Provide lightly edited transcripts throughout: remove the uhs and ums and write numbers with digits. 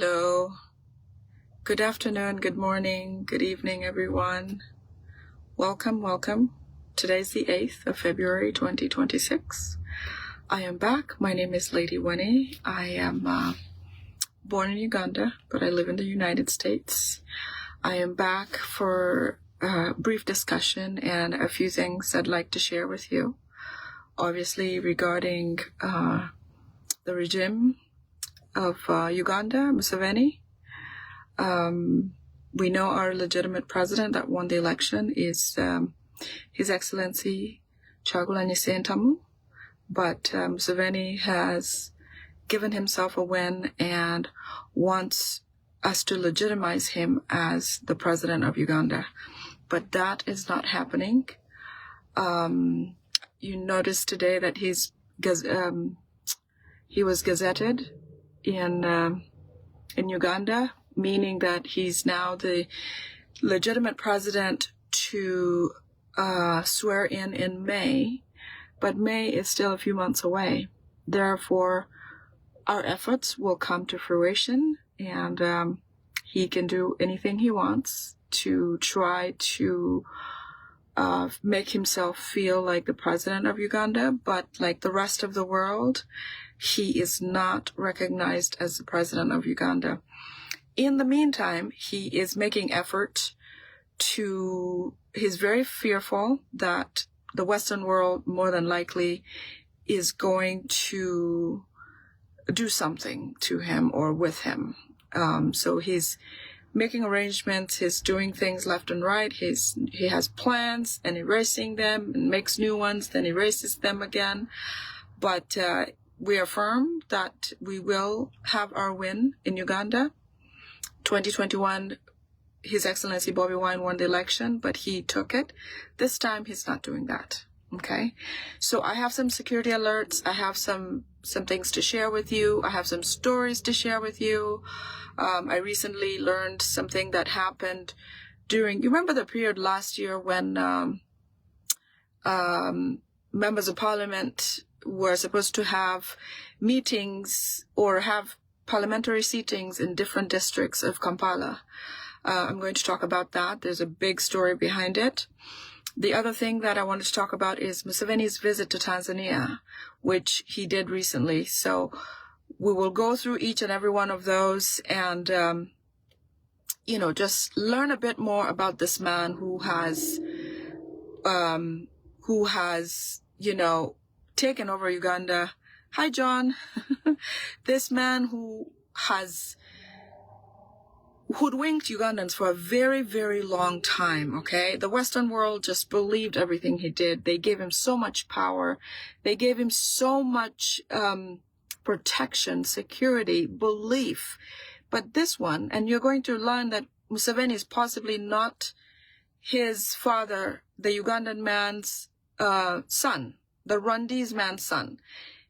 Hello. Good afternoon, good morning, good evening, everyone. Welcome. Today's the 8th of February, 2026. I am back. My name is Lady Winnie. I am born in Uganda, but I live in the United States. I am back for a brief discussion and a few things I'd like to share with you. Obviously, regarding the regime of Uganda, Museveni. We know our legitimate president that won the election is His Excellency Kyagulanyi Ssentamu, but Museveni has given himself a win and wants us to legitimize him as the president of Uganda. But that is not happening. You notice today that he was gazetted in Uganda, meaning that he's now the legitimate president to swear in May, but May is still a few months away. Therefore, our efforts will come to fruition, and he can do anything he wants to try to make himself feel like the president of Uganda, but like the rest of the world, he is not recognized as the president of Uganda. In the meantime, he is making effort he's very fearful that the Western world more than likely is going to do something to him or with him. So he's making arrangements, he's doing things left and right, he has plans and erasing them and makes new ones, then erases them again. But we affirm that we will have our win in Uganda. 2021, His Excellency Bobiwine won the election, but he took it. This time, he's not doing that. Okay? So I have some security alerts. I have some things to share with you. I have some stories to share with you. I recently learned something that happened you remember the period last year when members of parliament were supposed to have meetings or have parliamentary seatings in different districts of Kampala. I'm going to talk about that. There's a big story behind it. The other thing that I wanted to talk about is Museveni's visit to Tanzania, which he did recently. So we will go through each and every one of those and, just learn a bit more about this man who has, taken over Uganda. Hi, John. This man who has hoodwinked Ugandans for a very, very long time, okay? The Western world just believed everything he did. They gave him so much power. They gave him so much protection, security, belief. But this one, and you're going to learn that Museveni is possibly not his father, the Ugandan man's son, the Rwandese man's son.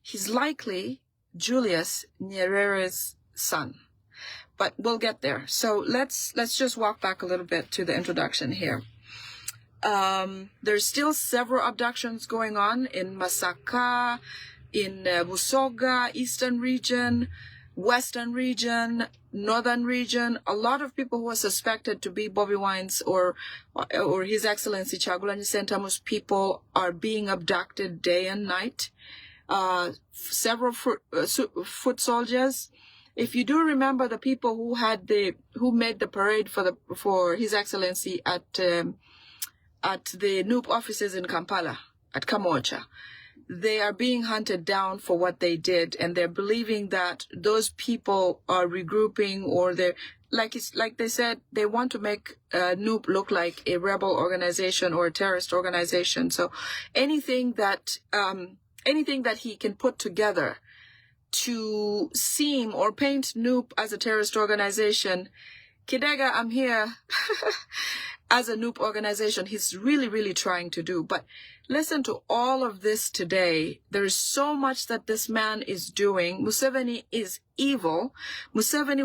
He's likely Julius Nyerere's son. But we'll get there. So let's just walk back a little bit to the introduction here. There's still several abductions going on in Masaka, in Busoga, Eastern region, Western region, Northern region. A lot of people who are suspected to be Bobiwine's or His Excellency Kyagulanyi Ssentamu's people are being abducted day and night. Several foot soldiers. If you do remember the people who made the parade for His Excellency at the NUP offices in Kampala, at Kamocha, they are being hunted down for what they did, and they're believing that those people are regrouping, or they're like they said, they want to make NUP look like a rebel organization or a terrorist organization. So anything that he can put together to seem or paint NUP as a terrorist organization, Kidega, I'm here, as a NUP organization, he's really, really trying to do. But listen to all of this today. There is so much that this man is doing. Museveni is evil. Museveni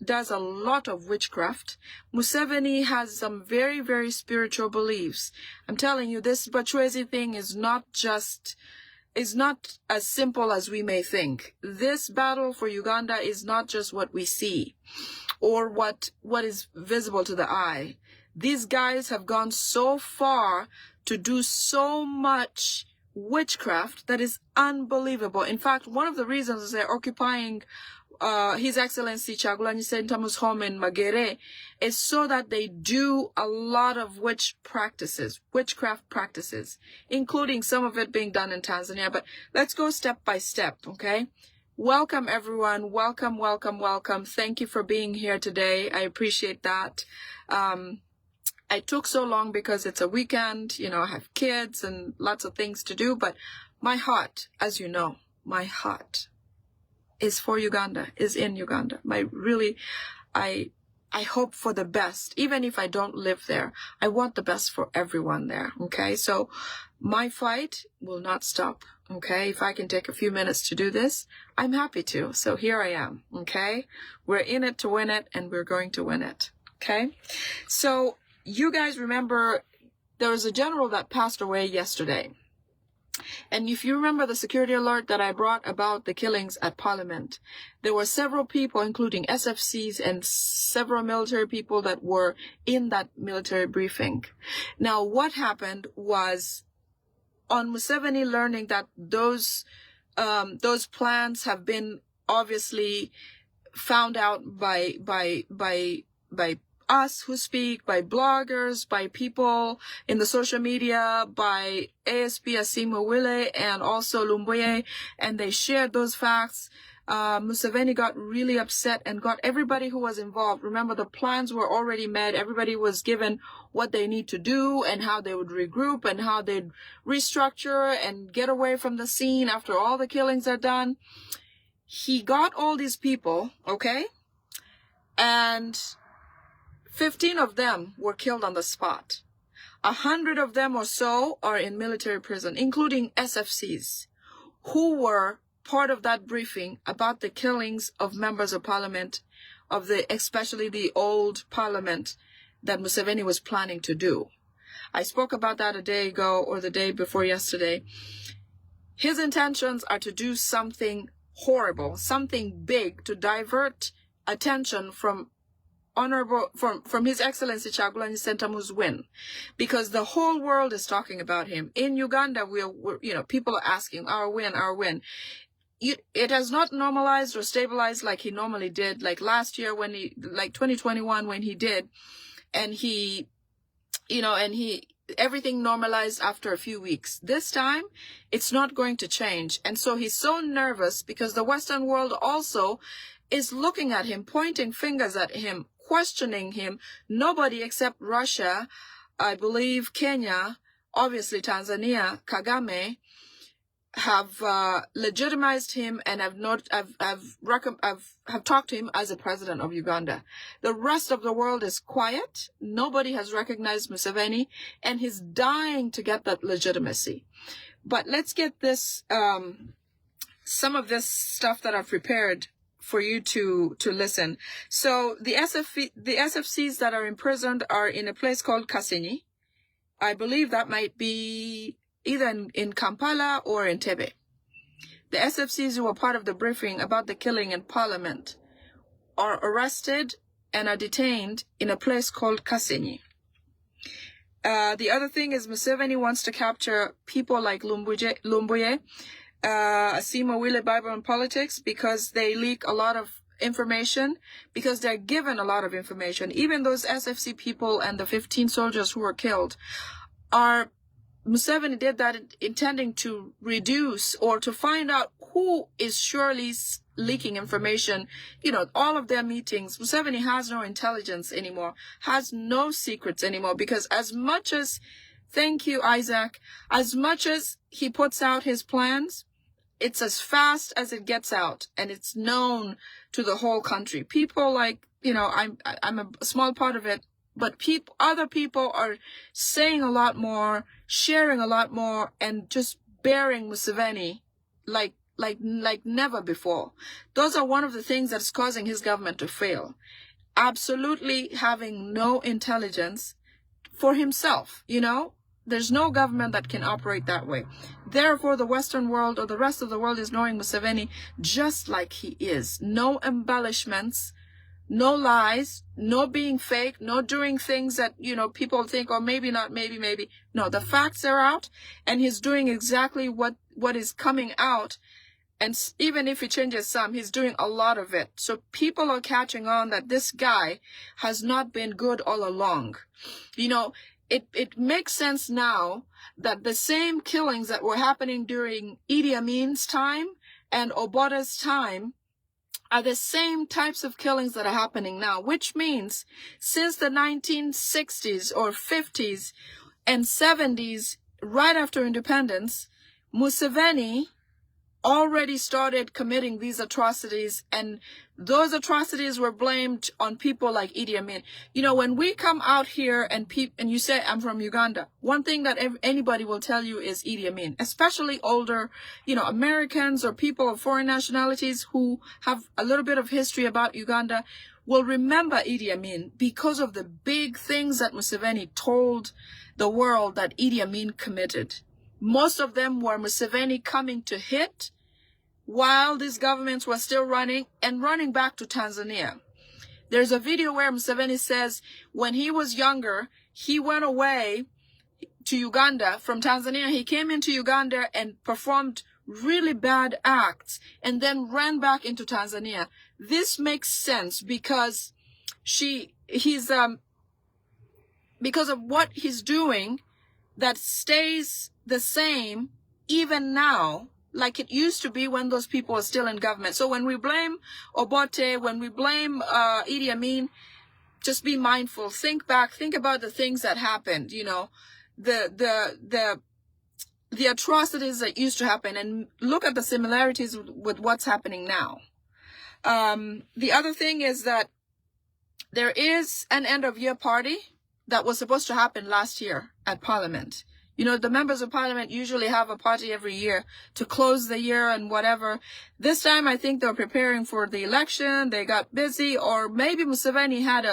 does a lot of witchcraft. Museveni has some very, very spiritual beliefs. I'm telling you, this Bachwezi thing is not just is not as simple as we may think. This battle for Uganda is not just what we see or what is visible to the eye. These guys have gone so far to do so much witchcraft that is unbelievable. In fact, one of the reasons they're occupying His Excellency Kyagulanyi Ssentamu's home in Magere is so that they do a lot of witchcraft practices, including some of it being done in Tanzania. But let's go step by step, okay? Welcome, everyone. Welcome, welcome, welcome. Thank you for being here today. I appreciate that. I took so long because it's a weekend, you know, I have kids and lots of things to do, but my heart, as you know, my heart is for Uganda, is in Uganda. I hope for the best. Even if I don't live there, I want the best for everyone there, okay? So my fight will not stop, okay? If I can take a few minutes to do this, I'm happy to. So here I am, okay? We're in it to win it, and we're going to win it, okay? So you guys remember there was a general that passed away yesterday. And if you remember the security alert that I brought about the killings at Parliament, there were several people, including SFCs and several military people that were in that military briefing. Now, what happened was, on Museveni learning that those plans have been obviously found out by us who speak, by bloggers, by people in the social media, by ASP Asimo Wile and also Lumbuye, and they shared those facts. Museveni got really upset and got everybody who was involved. Remember, the plans were already made. Everybody was given what they need to do and how they would regroup and how they'd restructure and get away from the scene after all the killings are done. He got all these people, okay? And 15 of them were killed on the spot. 100 of them or so are in military prison, including SFCs, who were part of that briefing about the killings of members of parliament, especially the old parliament that Museveni was planning to do. I spoke about that a day ago or the day before yesterday. His intentions are to do something horrible, something big, to divert attention from His Excellency Kyagulanyi Ssentamu's win, because the whole world is talking about him. In Uganda, we're people are asking, our win, our win. It has not normalized or stabilized like he normally did, like last year when like 2021 when he did, and everything normalized after a few weeks. This time, it's not going to change. And so he's so nervous because the Western world also is looking at him, pointing fingers at him, questioning him. Nobody except Russia, I believe Kenya, obviously Tanzania, Kagame, have legitimized him and have talked to him as a president of Uganda. The rest of the world is quiet. Nobody has recognized Museveni, and he's dying to get that legitimacy. But let's get this, some of this stuff that I've prepared for you to listen. So the SFCs that are imprisoned are in a place called Kasenyi. I believe that might be either in Kampala or in Tebe. The SFCs who were part of the briefing about the killing in Parliament are arrested and are detained in a place called Kasenyi. The other thing is Museveni wants to capture people like Lumbuye, Asimo Wile, Bible and Politics, because they leak a lot of information, because they're given a lot of information. Even those SFC people and the 15 soldiers who were killed Museveni did that intending to reduce or to find out who is surely leaking information. All of their meetings, Museveni has no intelligence anymore, has no secrets anymore, because as much as, thank you, Isaac, as much as he puts out his plans, it's as fast as it gets out, and it's known to the whole country. People like, I'm a small part of it, but other people are saying a lot more, sharing a lot more, and just bearing Museveni like never before. Those are one of the things that's causing his government to fail. Absolutely having no intelligence for himself, There's no government that can operate that way. Therefore, the Western world or the rest of the world is knowing Museveni just like he is. No embellishments, no lies, no being fake, no doing things that, you know, people think, oh, maybe not, maybe. No, the facts are out, and he's doing exactly what is coming out. And even if he changes some, he's doing a lot of it. So people are catching on that this guy has not been good all along. You know, it makes sense now that the same killings that were happening during Idi Amin's time and Obote's time are the same types of killings that are happening now, which means since the 1960s or 50s and 70s, right after independence, Museveni already started committing these atrocities, and those atrocities were blamed on people like Idi Amin. You know, when we come out here and you say, I'm from Uganda, one thing that anybody will tell you is Idi Amin, especially older, you know, Americans or people of foreign nationalities who have a little bit of history about Uganda will remember Idi Amin because of the big things that Museveni told the world that Idi Amin committed. Most of them were Museveni coming to hit while these governments were still running back to Tanzania. There's a video where Museveni says when he was younger, he went away to Uganda from Tanzania. He came into Uganda and performed really bad acts and then ran back into Tanzania. This makes sense because because of what he's doing that stays the same even now, like it used to be when those people were still in government. So when we blame Obote, when we blame Idi Amin, just be mindful. Think back. Think about the things that happened. You know, the atrocities that used to happen, and look at the similarities with what's happening now. The other thing is that there is an end of year party that was supposed to happen last year at Parliament. You know, the members of Parliament usually have a party every year to close the year and whatever. This time, I think they're preparing for the election. They got busy, or maybe Museveni had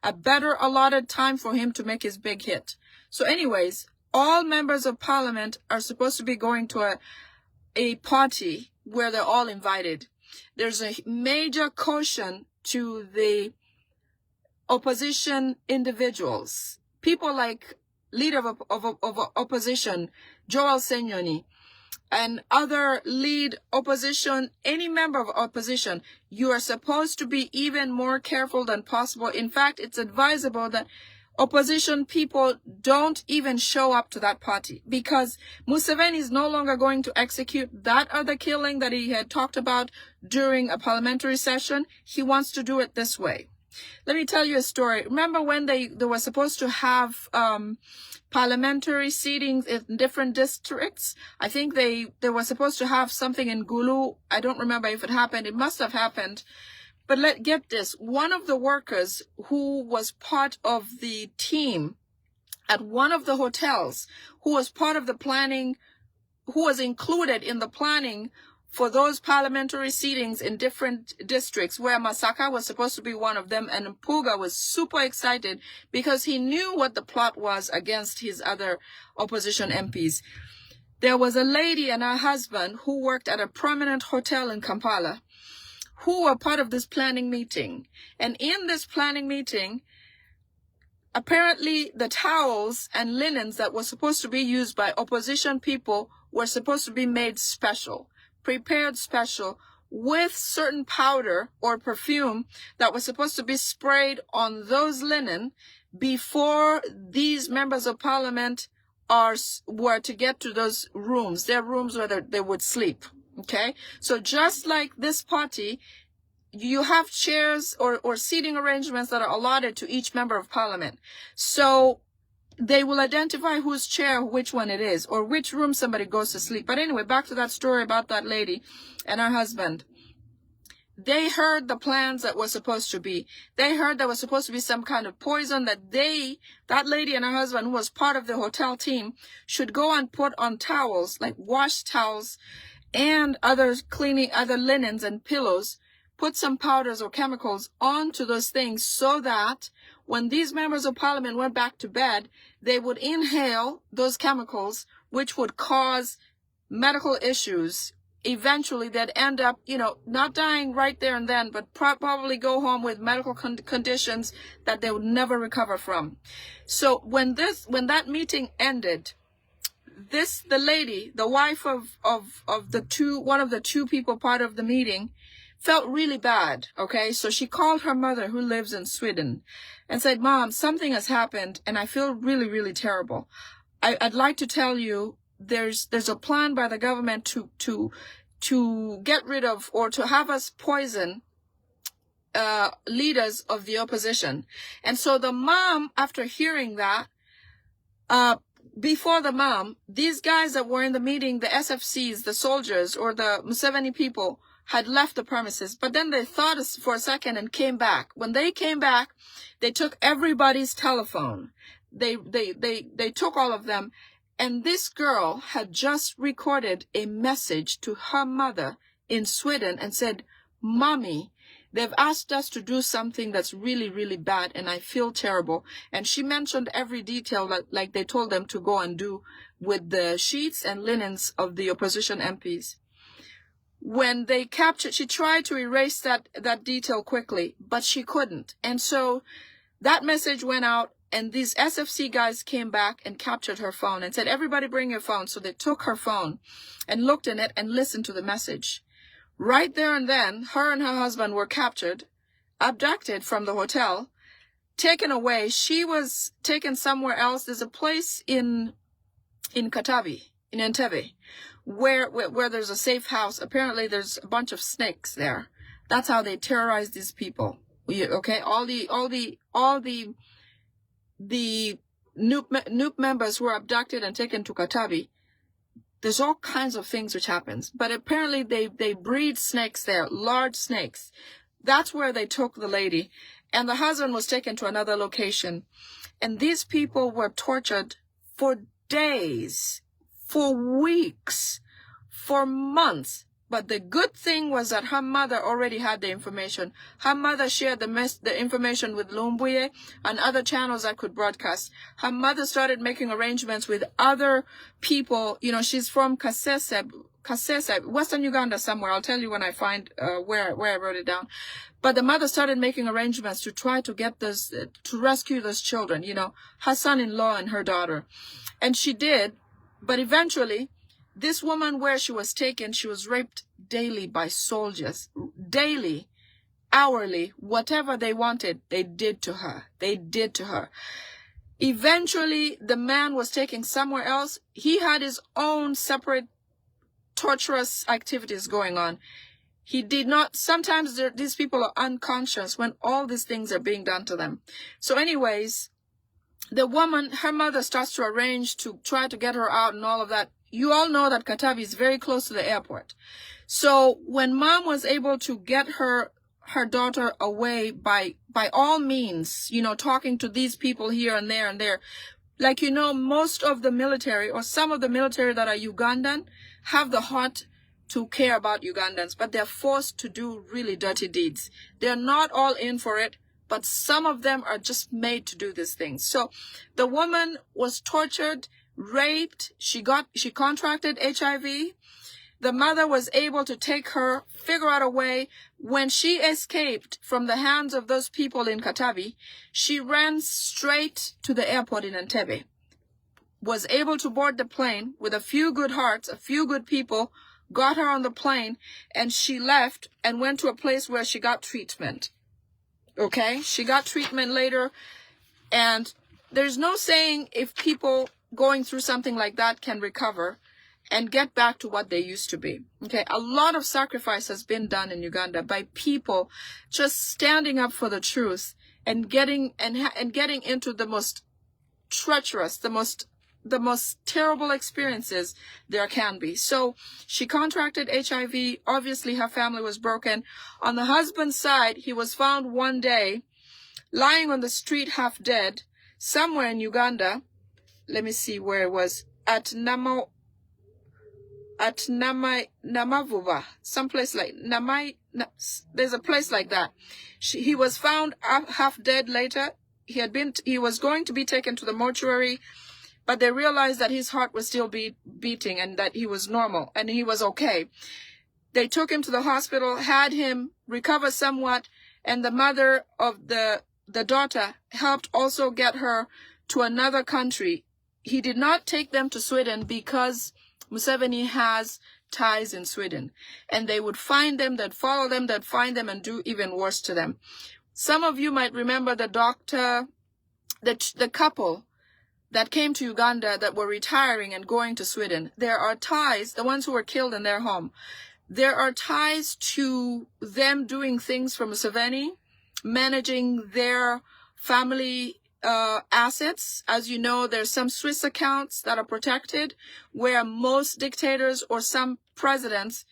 a better allotted time for him to make his big hit. So anyways, all members of Parliament are supposed to be going to a party where they're all invited. There's a major caution to the opposition individuals. People like leader of opposition, Joel Senyoni, and other lead opposition, any member of opposition, you are supposed to be even more careful than possible. In fact, it's advisable that opposition people don't even show up to that party, because Museveni is no longer going to execute that other killing that he had talked about during a parliamentary session. He wants to do it this way. Let me tell you a story. Remember when they were supposed to have parliamentary seatings in different districts? I think they were supposed to have something in Gulu. I don't remember if it happened. It must have happened. But get this. One of the workers who was part of the team at one of the hotels, who was part of the planning, who was included in the planning for those parliamentary seatings in different districts, where Masaka was supposed to be one of them, and Mpuga was super excited because he knew what the plot was against his other opposition MPs. There was a lady and her husband who worked at a prominent hotel in Kampala who were part of this planning meeting. And in this planning meeting, apparently the towels and linens that were supposed to be used by opposition people were supposed to be made special, prepared special, with certain powder or perfume that was supposed to be sprayed on those linen before these members of parliament were to get to those rooms, their rooms where they would sleep. Okay, so just like this party, you have chairs or seating arrangements that are allotted to each member of parliament. So they will identify whose chair, which one it is, or which room somebody goes to sleep. But anyway, back to that story about that lady and her husband. They heard the plans that were supposed to be. They heard there was supposed to be some kind of poison that that lady and her husband, who was part of the hotel team, should go and put on towels, like wash towels, and other linens and pillows, put some powders or chemicals onto those things so that when these members of parliament went back to bed, they would inhale those chemicals, which would cause medical issues. Eventually, they'd end up, not dying right there and then, but probably go home with medical conditions that they would never recover from. So when that meeting ended, the lady, the wife of one of the two people part of the meeting, felt really bad. Okay, so she called her mother, who lives in Sweden, and said, "Mom, something has happened, and I feel really, really terrible. I'd like to tell you, there's a plan by the government to get rid of, or to have us poison leaders of the opposition." And so the mom, after hearing that, before the mom, these guys that were in the meeting, the SFCs, the soldiers, or the Museveni people, had left the premises. But then they thought for a second and came back. When they came back, they took everybody's telephone. They took all of them. And this girl had just recorded a message to her mother in Sweden and said, "Mommy, they've asked us to do something that's really, really bad, and I feel terrible." And she mentioned every detail that, like, they told them to go and do with the sheets and linens of the opposition MPs. When they captured, she tried to erase that detail quickly, but she couldn't. And so that message went out, and these SFC guys came back and captured her phone and said, "Everybody bring your phone." So they took her phone and looked in it and listened to the message. Right there and then, her and her husband were captured, abducted from the hotel, taken away. She was taken somewhere else. There's a place in Katavi, in Entebbe, where there's a safe house. Apparently there's a bunch of snakes there. That's how they terrorize these people. Okay, all the NUP members who were abducted and taken to Katavi. There's all kinds of things which happens. But apparently they breed snakes there, large snakes. That's where they took the lady. And the husband was taken to another location. And these people were tortured for days, for weeks, for months. But the good thing was that her mother already had the information. Her mother shared the information with Lumbuye and other channels that could broadcast. Her mother started making arrangements with other people. She's from Kasese, Western Uganda somewhere. I'll tell you when I find where I wrote it down. But the mother started making arrangements to try to get to rescue those children, her son-in-law and her daughter. And she did, but eventually, this woman, where she was taken, she was raped daily by soldiers. Daily, hourly, whatever they wanted, they did to her. Eventually, the man was taken somewhere else. He had his own separate torturous activities going on. He did not, sometimes these people are unconscious when all these things are being done to them. So anyways, the woman, her mother starts to arrange to try to get her out and all of that. You all know that Katavi is very close to the airport. So when mom was able to get her daughter away by all means, talking to these people here and there, like, most of the military, or some of the military that are Ugandan, have the heart to care about Ugandans, but they're forced to do really dirty deeds. They're not all in for it, but some of them are just made to do these things. So the woman was tortured, raped. She contracted HIV. The mother was able to take her, figure out a way. When she escaped from the hands of those people in Katavi, she ran straight to the airport in Entebbe, was able to board the plane with a few good hearts, a few good people, got her on the plane, and she left and went to a place where she got treatment. Okay? She got treatment later, and there's no saying if people going through something like that can recover and get back to what they used to be. Okay, a lot of sacrifice has been done in Uganda by people just standing up for the truth and getting into the most treacherous, the most terrible experiences there can be. So she contracted HIV. Obviously, her family was broken. On the husband's side, he was found one day lying on the street half dead somewhere in Uganda. Let me see where it was. At Namavuba, someplace like there's a place like that. He was found half dead later. He was going to be taken to the mortuary, but they realized that his heart was still beating and that he was normal and he was okay. They took him to the hospital, had him recover somewhat, and the mother of the daughter helped also get her to another country. He did not take them to Sweden because Museveni has ties in Sweden, and they would find them, they'd follow them, they'd find them and do even worse to them. Some of you might remember the couple that came to Uganda that were retiring and going to Sweden. There are ties, the ones who were killed in their home, there are ties to them doing things for Museveni, managing their family assets. As you know, there's some Swiss accounts that are protected where most dictators or some presidents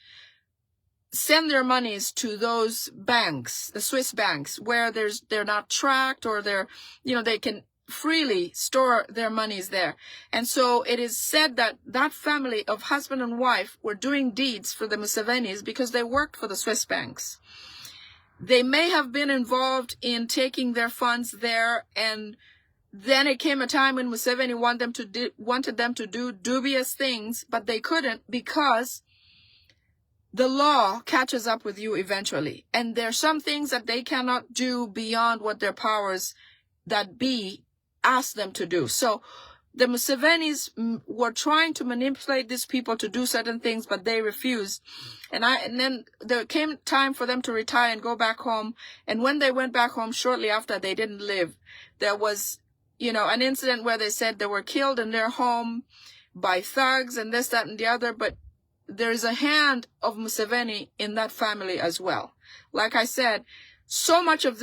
send their monies to those banks, the Swiss banks, where they're not tracked, or they can freely store their monies there. And so it is said that that family of husband and wife were doing deeds for the Musevenis because they worked for the Swiss banks. They may have been involved in taking their funds there, and then it came a time when Museveni wanted them to do dubious things, but they couldn't because the law catches up with you eventually. And there are some things that they cannot do beyond what their powers that be ask them to do. So the Musevenis were trying to manipulate these people to do certain things, but they refused. And then there came time for them to retire and go back home. And when they went back home shortly after, they didn't live. There was, an incident where they said they were killed in their home by thugs and this, that, and the other. But there's a hand of Museveni in that family as well. Like I said, so much of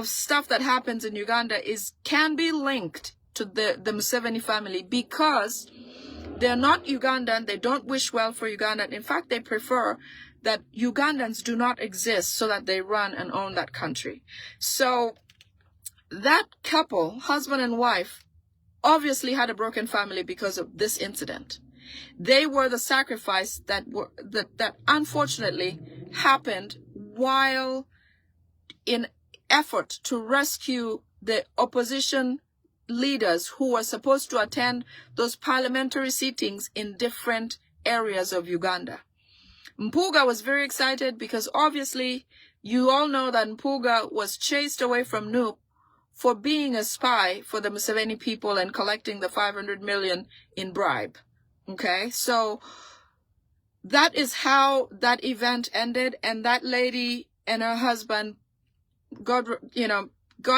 stuff that happens in Uganda can be linked to the Museveni family because they're not Ugandan. They don't wish well for Uganda. In fact, they prefer that Ugandans do not exist so that they run and own that country. So that couple, husband and wife, obviously had a broken family because of this incident. They were the sacrifice that unfortunately happened while in effort to rescue the opposition leaders who were supposed to attend those parliamentary sittings in different areas of Uganda. Mpuga was very excited because obviously you all know that Mpuga was chased away from Nup for being a spy for the Museveni people and collecting the 500 million in bribe. Okay, so that is how that event ended, and that lady and her husband, God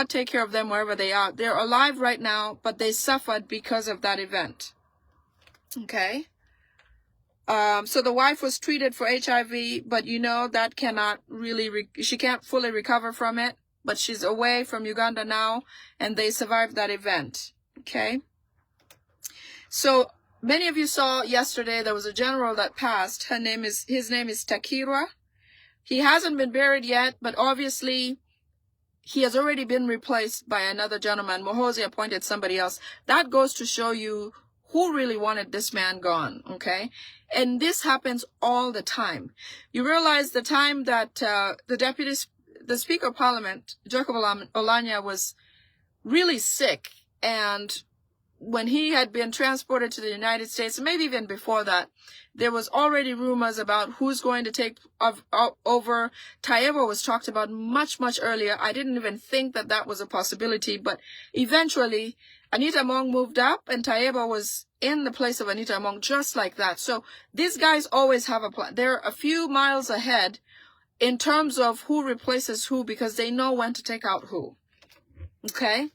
take care of them wherever they are. They're alive right now, but they suffered because of that event. Okay. So the wife was treated for HIV, but that cannot really, she can't fully recover from it, but she's away from Uganda now, and they survived that event. Okay. So many of you saw yesterday there was a general that passed. His name is Takirwa. He hasn't been buried yet, but obviously he has already been replaced by another gentleman. Mohozi appointed somebody else. That goes to show you who really wanted this man gone, okay? And this happens all the time. You realize the time that the Speaker of Parliament, Jacob Olanya, was really sick, and when he had been transported to the United States, maybe even before that, there was already rumors about who's going to take over. Taiwo was talked about much, much earlier. I didn't even think that was a possibility, but eventually Anita Among moved up and Taiwo was in the place of Anita Among just like that. So these guys always have a plan. They're a few miles ahead in terms of who replaces who because they know when to take out who. Okay?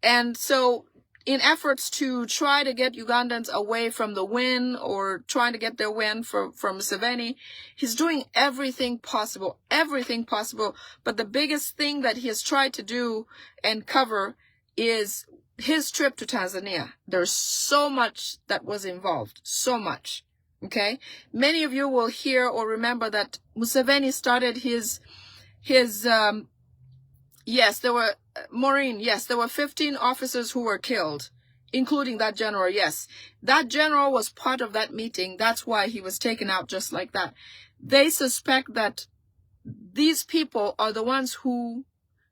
And so in efforts to try to get Ugandans away from the win or trying to get their win from Museveni, he's doing everything possible. But the biggest thing that he has tried to do and cover is his trip to Tanzania. There's so much that was involved. So much. Okay? Many of you will hear or remember that Museveni started there were 15 officers who were killed, including that general. Yes, that general was part of that meeting. That's why he was taken out just like that. they suspect that these people are the ones who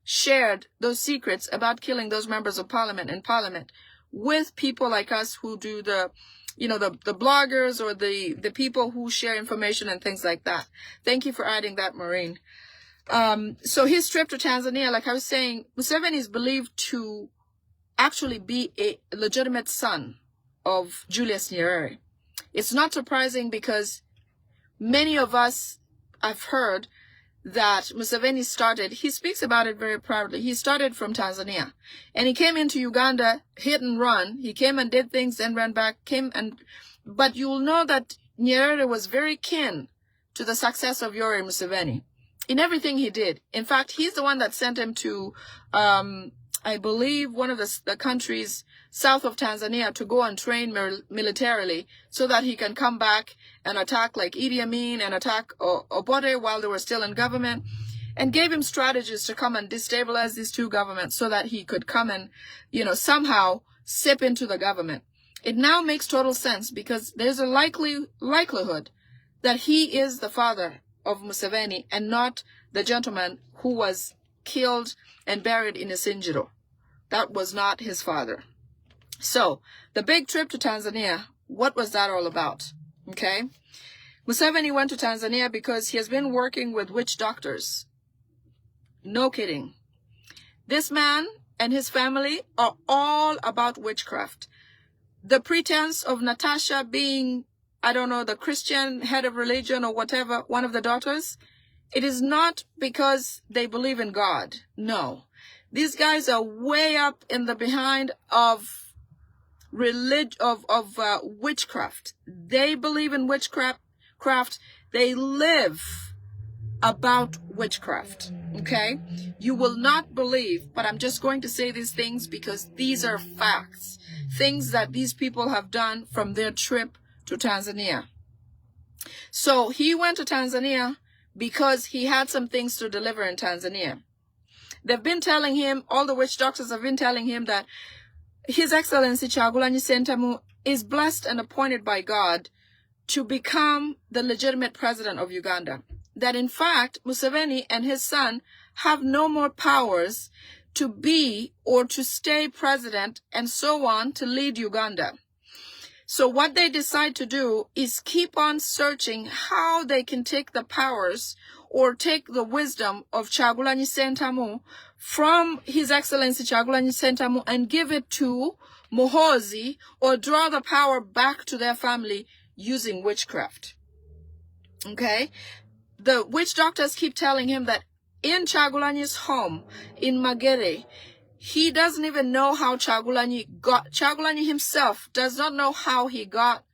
shared those secrets about killing those members of parliament in parliament with people like us who do the bloggers or the people who share information and things like that. Thank you for adding that, Maureen. So his trip to Tanzania, like I was saying, Museveni is believed to actually be a legitimate son of Julius Nyerere. It's not surprising because many of us have heard that Museveni started, he speaks about it very proudly. He started from Tanzania and he came into Uganda, hit and run. He came and did things and ran back, but you'll know that Nyerere was very keen to the success of Yoweri Museveni in everything he did. In fact, he's the one that sent him to, I believe, one of the countries south of Tanzania to go and train militarily so that he can come back and attack like Idi Amin and attack Obote while they were still in government, and gave him strategies to come and destabilize these two governments so that he could come and, somehow sip into the government. It now makes total sense because there's a likelihood that he is the father of Museveni and not the gentleman who was killed and buried in Isinjiro. That was not his father. So, the big trip to Tanzania, what was that all about? Okay? Museveni went to Tanzania because he has been working with witch doctors. No kidding. This man and his family are all about witchcraft. The pretense of Natasha being, I don't know, the Christian head of religion or whatever, one of the daughters, it is not because they believe in God. No. These guys are way up in the behind of witchcraft. They believe in witchcraft. They live about witchcraft. Okay? You will not believe, but I'm just going to say these things because these are facts. Things that these people have done from their trip to Tanzania. So he went to Tanzania because he had some things to deliver in Tanzania. They've been telling him, all the witch doctors have been telling him that His Excellency Kyagulanyi Ssentamu is blessed and appointed by God to become the legitimate president of Uganda. That in fact, Museveni and his son have no more powers to be or to stay president and so on to lead Uganda. So what they decide to do is keep on searching how they can take the powers or take the wisdom of Kyagulanyi Ssentamu from His Excellency Kyagulanyi Ssentamu and give it to Muhoozi or draw the power back to their family using witchcraft. Okay? The witch doctors keep telling him that in Kyagulanyi's home in Magere, he doesn't even know how Kyagulanyi himself does not know how he got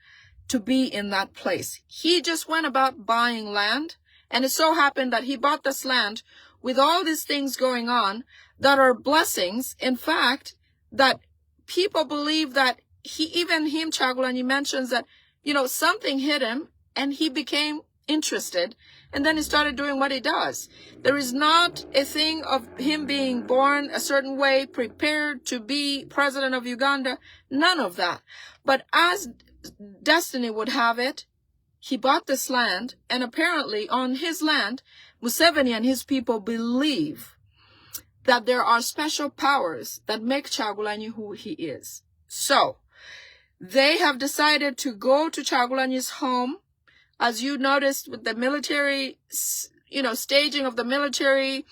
to be in that place. He just went about buying land, and it so happened that he bought this land with all these things going on that are blessings. In fact, that people believe that Kyagulanyi mentions that, something hit him and he became interested. And then he started doing what he does. There is not a thing of him being born a certain way, prepared to be president of Uganda. None of that. But as destiny would have it, he bought this land. And apparently on his land, Museveni and his people believe that there are special powers that make Kyagulanyi who he is. So they have decided to go to Kyagulanyi's home. As you noticed with the military, staging of the military,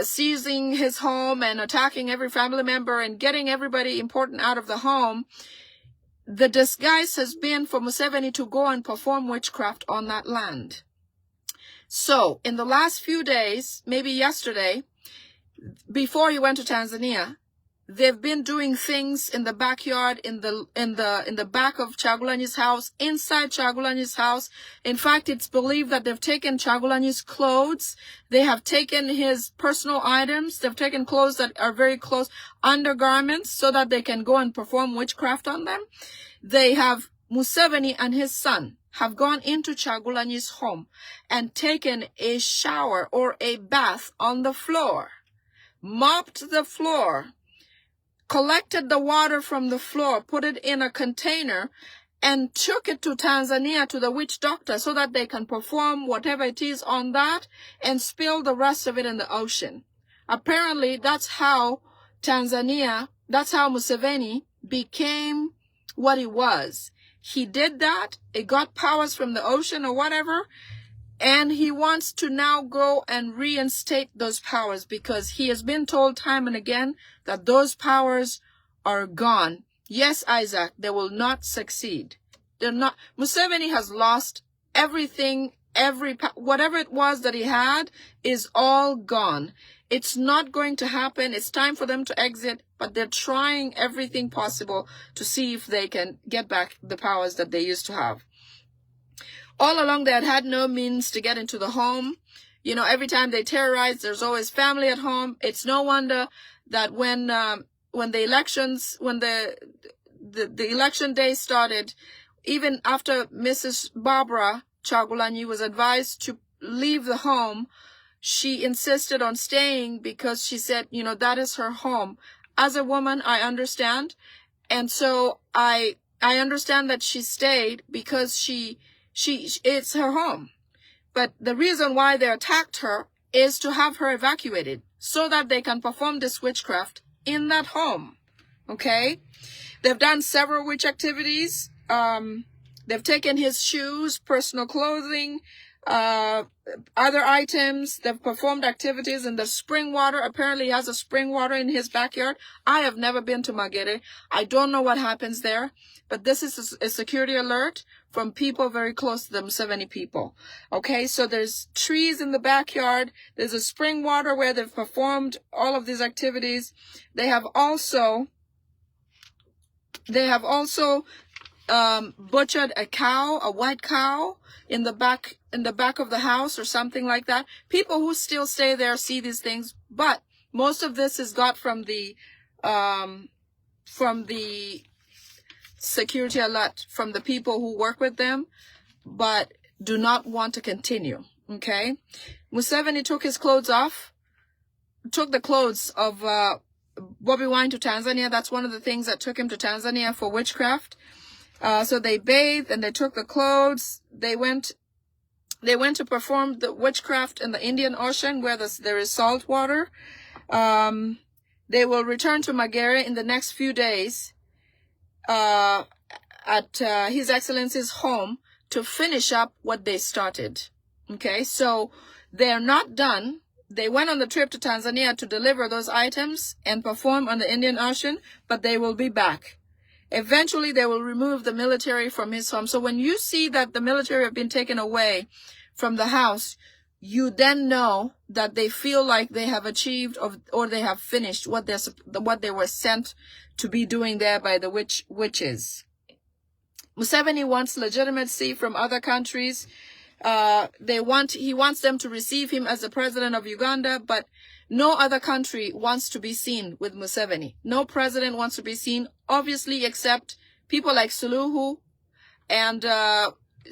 seizing his home and attacking every family member and getting everybody important out of the home, the disguise has been for Museveni to go and perform witchcraft on that land. So, in the last few days, maybe yesterday, before he went to Tanzania, they've been doing things in the backyard, in the back of Kyagulanyi's house, inside Kyagulanyi's house. In fact, it's believed that they've taken Kyagulanyi's clothes. They have taken his personal items. They've taken clothes that are very close, undergarments, so that they can go and perform witchcraft on them. They have, Museveni and his son have gone into Kyagulanyi's home and taken a shower or a bath on the floor, mopped the floor, collected the water from the floor, put it in a container, and took it to Tanzania to the witch doctor so that they can perform whatever it is on that and spill the rest of it in the ocean. Apparently, that's how Museveni became what he was. He did that. He got powers from the ocean or whatever. And he wants to now go and reinstate those powers because he has been told time and again that those powers are gone. Yes, Isaac, they will not succeed. They're not. Museveni has lost everything, whatever it was that he had is all gone. It's not going to happen. It's time for them to exit, but they're trying everything possible to see if they can get back the powers that they used to have. All along, they had no means to get into the home. You know, every time they terrorize, there's always family at home. It's no wonder that when the election day started, even after Mrs. Barbara Chagulanyi was advised to leave the home, she insisted on staying because she said, you know, that is her home. As a woman, I understand. And so I understand that she stayed because it's her home. But the reason why they attacked her is to have her evacuated so that they can perform this witchcraft in that home. Okay? They've done several witch activities. They've taken his shoes, personal clothing, other items. They've performed activities in the spring water. Apparently he has a spring water in his backyard. I have never been to Magere. I don't know what happens there, but this is a security alert from people very close to the Museveni people. Okay, so there's trees in the backyard. There's a spring water where they've performed all of these activities. They have also butchered a cow, a white cow, in the back of the house or something like that. People who still stay there see these things, but most of this is got from the security alert from the people who work with them, but do not want to continue. Okay, Museveni took his clothes off, took the clothes of Bobiwine to Tanzania. That's one of the things that took him to Tanzania for witchcraft. So they bathed and they took the clothes. They went to perform the witchcraft in the Indian Ocean where there is salt water. They will return to Magere in the next few days at His Excellency's home to finish up what they started. Okay, so they're not done. They went on the trip to Tanzania to deliver those items and perform on the Indian Ocean, but they will be back. Eventually, they will remove the military from his home. So when you see that the military have been taken away from the house, you then know that they feel like they have achieved or they have finished what they were sent to be doing there by the witches. Museveni wants legitimacy from other countries. He wants them to receive him as the president of Uganda, but no other country wants to be seen with Museveni. No president wants to be seen, obviously, except people like Suluhu and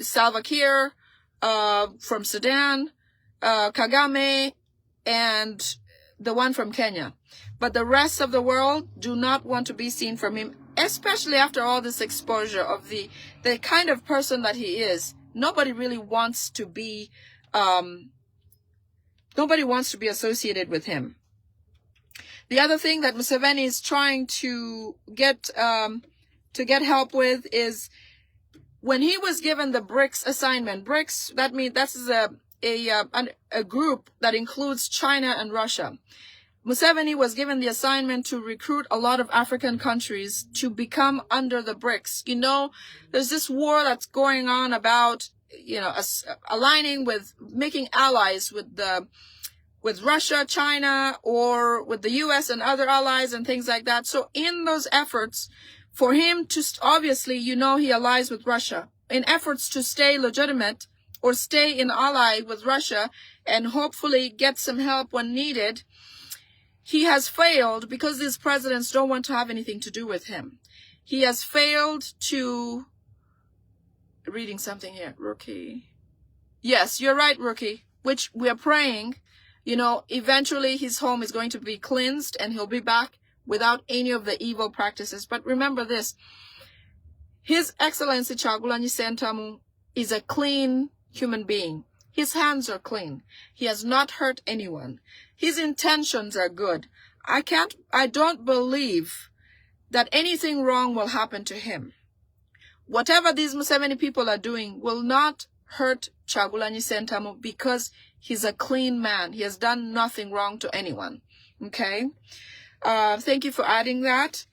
Salva Kiir from Sudan, Kagame, and the one from Kenya. But the rest of the world do not want to be seen from him, especially after all this exposure of the kind of person that he is. Nobody really wants to be associated with him. The other thing that Museveni is trying to get help with is when he was given the BRICS assignment. BRICS, that's a group that includes China and Russia. Museveni was given the assignment to recruit a lot of African countries to become under the BRICS. You know, there's this war that's going on about, you know, aligning with, making allies with Russia, China, or with the US and other allies and things like that. So in those efforts, for him to, obviously, you know, he allies with Russia. In efforts to stay legitimate or stay in ally with Russia and hopefully get some help when needed, he has failed because these presidents don't want to have anything to do with him. He has failed to... Reading something here, Rookie. Yes, you're right, Rookie. Which we are praying, you know, eventually his home is going to be cleansed and he'll be back without any of the evil practices. But remember this, His Excellency Kyagulanyi Ssentamu is a clean human being. His hands are clean. He has not hurt anyone. His intentions are good. I don't believe that anything wrong will happen to him. Whatever these Museveni people are doing will not hurt Kyagulanyi Ssentamu because he's a clean man. He has done nothing wrong to anyone. Okay? Thank you for adding that.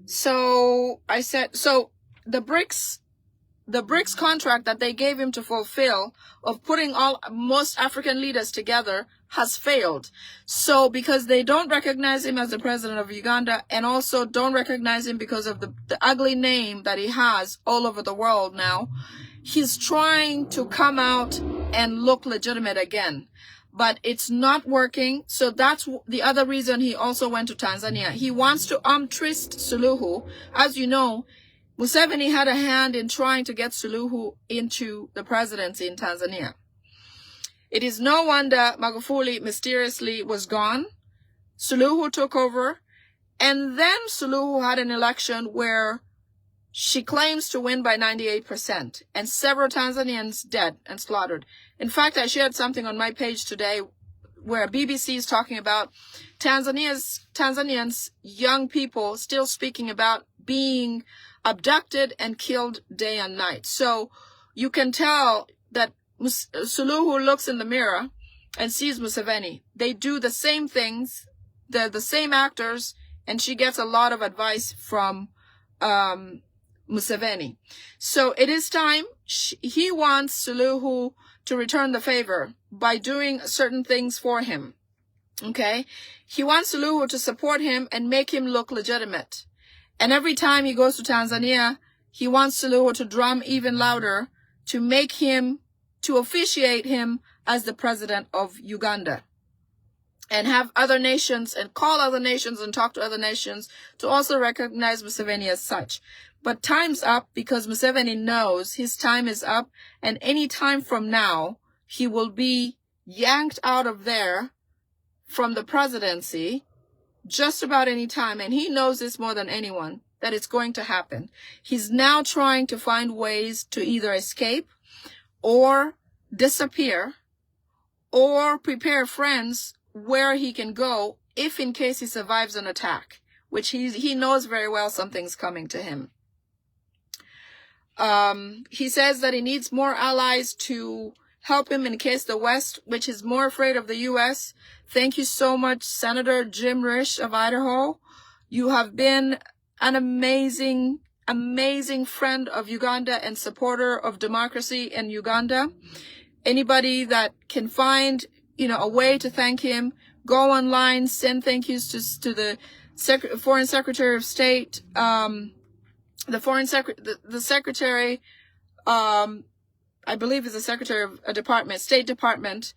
So I said, so the BRICS contract that they gave him to fulfill of putting most African leaders together has failed. So because they don't recognize him as the president of Uganda and also don't recognize him because of the ugly name that he has all over the world now, he's trying to come out and look legitimate again. But it's not working. So that's the other reason he also went to Tanzania. He wants to twist Suluhu. As you know, Museveni had a hand in trying to get Suluhu into the presidency in Tanzania. It is no wonder Magufuli mysteriously was gone. Suluhu took over. And then Suluhu had an election where she claims to win by 98%. And several Tanzanians dead and slaughtered. In fact, I shared something on my page today where BBC is talking about Tanzanians, young people still speaking about being abducted and killed day and night. So you can tell that Suluhu looks in the mirror and sees Museveni. They do the same things. They're the same actors. And she gets a lot of advice from Museveni. So it is time. He wants Suluhu to return the favor by doing certain things for him. Okay? He wants Suluhu to support him and make him look legitimate. And every time he goes to Tanzania, he wants Suluhu to drum even louder to make him, to officiate him as the president of Uganda. And have other nations and call other nations and talk to other nations to also recognize Museveni as such. But time's up because Museveni knows his time is up, and any time from now, he will be yanked out of there from the presidency just about any time. And he knows this more than anyone, that it's going to happen. He's now trying to find ways to either escape or disappear or prepare friends where he can go if in case he survives an attack, which he knows very well something's coming to him. He says that he needs more allies to help him in case the West, which is more afraid of the U.S. Thank you so much, Senator Jim Risch of Idaho. You have been an amazing, amazing friend of Uganda and supporter of democracy in Uganda. Anybody that can find, a way to thank him, go online, send thank yous to the Foreign Secretary of State, the Secretary, I believe is the Secretary of a Department, State Department.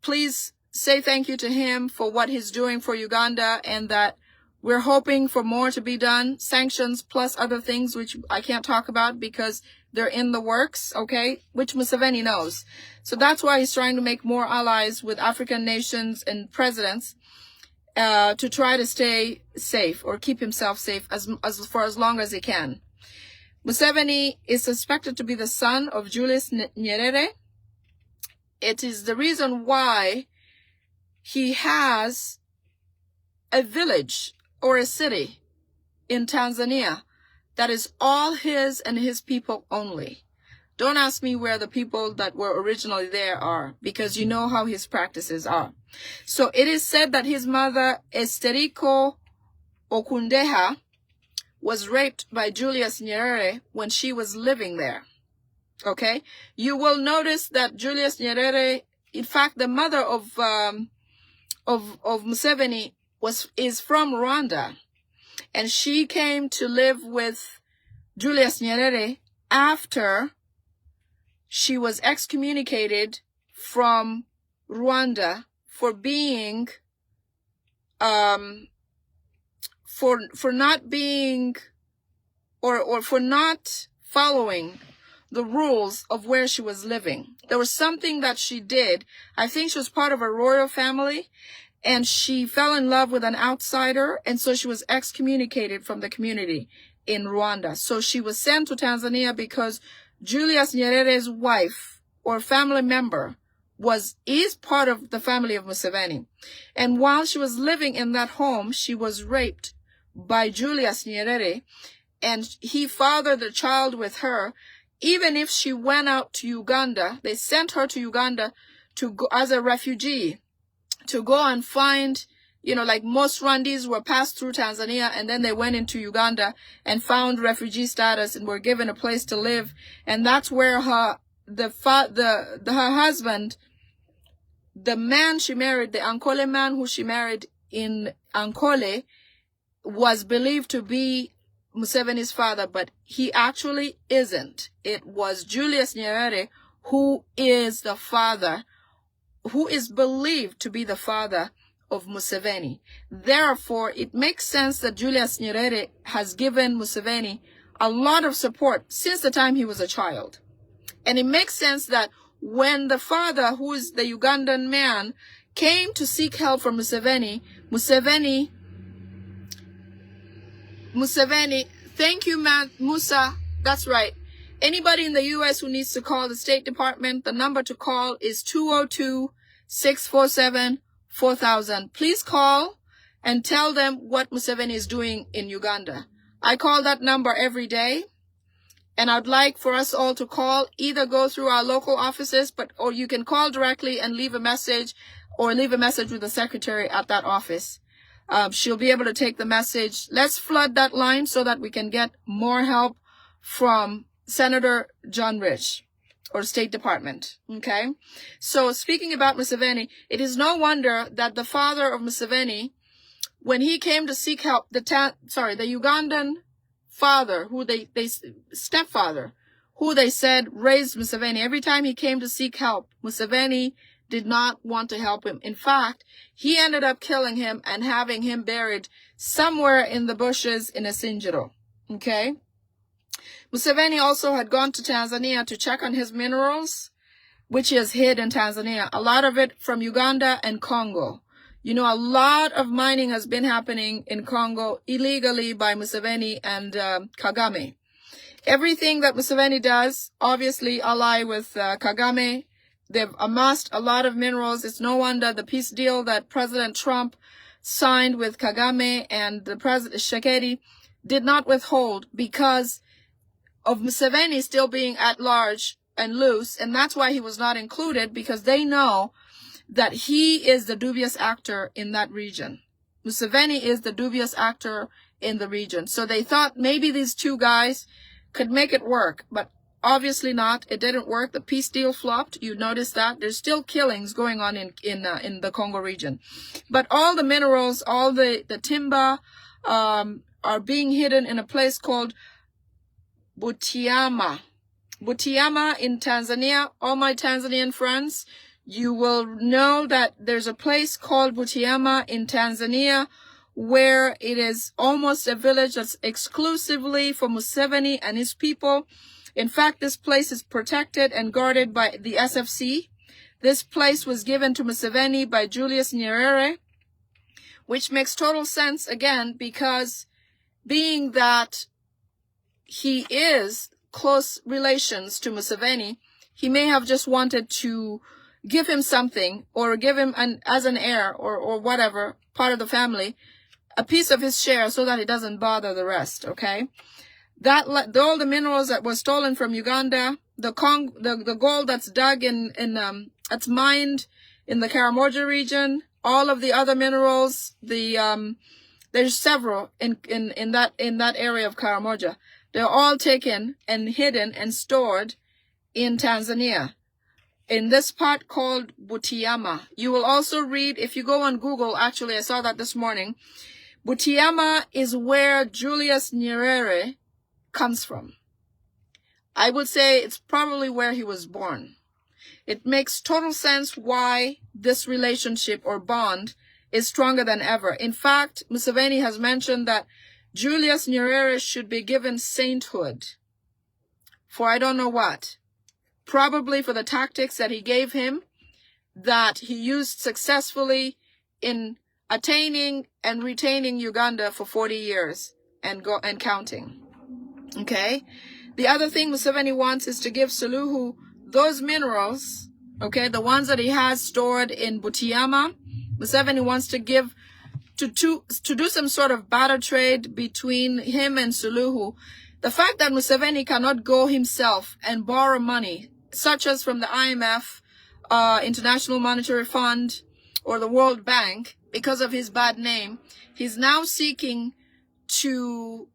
Please say thank you to him for what he's doing for Uganda, and that we're hoping for more to be done. Sanctions plus other things, which I can't talk about because they're in the works, okay? Which Museveni knows. So that's why he's trying to make more allies with African nations and presidents to try to stay safe or keep himself safe for as long as he can. Museveni is suspected to be the son of Julius Nyerere. It is the reason why he has a village or a city in Tanzania that is all his and his people only. Don't ask me where the people that were originally there are, because you know how his practices are. So it is said that his mother, Esteriko Okundeha, was raped by Julius Nyerere when she was living there. Okay? You will notice that Julius Nyerere, in fact, the mother of Museveni is from Rwanda. And she came to live with Julius Nyerere after she was excommunicated from Rwanda for being, for not being, or for not following the rules of where she was living. There was something that she did. I think she was part of a royal family, and she fell in love with an outsider, and so she was excommunicated from the community. in Rwanda. So she was sent to Tanzania because Julius Nyerere's wife or family member is part of the family of Museveni. And while she was living in that home, she was raped by Julius Nyerere, and he fathered the child with her. Even if she went out to Uganda, they sent her to Uganda to go as a refugee, to go and find, like most Rwandese were passed through Tanzania, and then they went into Uganda and found refugee status and were given a place to live. And that's where her husband, the man she married, the Ankole man who she married in Ankole, was believed to be Museveni's father, but he actually isn't. It was Julius Nyerere who is the father, who is believed to be the father of Museveni. Therefore, it makes sense that Julius Nyerere has given Museveni a lot of support since the time he was a child. And it makes sense that when the father, who is the Ugandan man, came to seek help from Museveni, thank you, man, Musa, that's right. Anybody in the U.S. who needs to call the State Department, the number to call is 202-647-4000. Please call and tell them what Museveni is doing in Uganda. I call that number every day, and I'd like for us all to call, either go through our local offices, or you can call directly and leave a message, or leave a message with the secretary at that office. She'll be able to take the message. Let's flood that line so that we can get more help from Senator John Rich or State Department. Okay. So speaking about Museveni, it is no wonder that the father of Museveni, when he came to seek help, the Ugandan father, stepfather, who they said raised Museveni, every time he came to seek help, Museveni did not want to help him. In fact, he ended up killing him and having him buried somewhere in the bushes in Asinjiro. Okay? Museveni also had gone to Tanzania to check on his minerals, which he has hid in Tanzania. A lot of it from Uganda and Congo. A lot of mining has been happening in Congo illegally by Museveni and Kagame. Everything that Museveni does, obviously ally with Kagame. They've amassed a lot of minerals. It's no wonder the peace deal that President Trump signed with Kagame and the President Tshisekedi did not withhold, because of Museveni still being at large and loose. And that's why he was not included, because they know that he is the dubious actor in that region. Museveni is the dubious actor in the region. So they thought maybe these two guys could make it work, but obviously not. It didn't work. The peace deal flopped. You notice that there's still killings going on in the Congo region, but all the minerals, all the timber, are being hidden in a place called Butiama. Butiama in Tanzania. All my Tanzanian friends, you will know that there's a place called Butiama in Tanzania, where it is almost a village that's exclusively for Museveni and his people. In fact, this place is protected and guarded by the SFC. This place was given to Museveni by Julius Nyerere, which makes total sense, again, because being that he is close relations to Museveni, he may have just wanted to give him something, or give him as an heir or whatever, part of the family, a piece of his share so that it doesn't bother the rest, okay? All the minerals that were stolen from Uganda, the gold that's dug that's mined in the Karamoja region, all of the other minerals, there's several in that area of Karamoja. They're all taken and hidden and stored in Tanzania, in this part called Butiama. You will also read, if you go on Google, actually I saw that this morning, Butiama is where Julius Nyerere comes from. I would say it's probably where he was born. It makes total sense why this relationship or bond is stronger than ever. In fact, Museveni has mentioned that Julius Nyerere should be given sainthood for I don't know what. Probably for the tactics that he gave him, that he used successfully in attaining and retaining Uganda for 40 years and counting. Okay. The other thing Museveni wants is to give Suluhu those minerals, okay, the ones that he has stored in Butiama. Museveni wants to give to do some sort of barter trade between him and Suluhu. The fact that Museveni cannot go himself and borrow money, such as from the IMF, International Monetary Fund, or the World Bank, because of his bad name, he's now seeking to,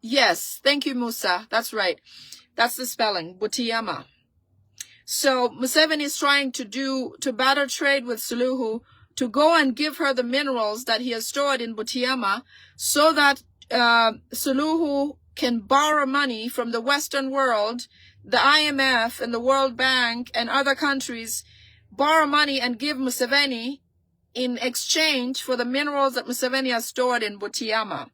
yes, thank you, Musa, that's right, that's the spelling, Butiama. So Museveni is trying to barter trade with Suluhu to go and give her the minerals that he has stored in Butiama so that Suluhu can borrow money from the Western world, the IMF and the World Bank and other countries, borrow money and give Museveni in exchange for the minerals that Museveni has stored in Butiama.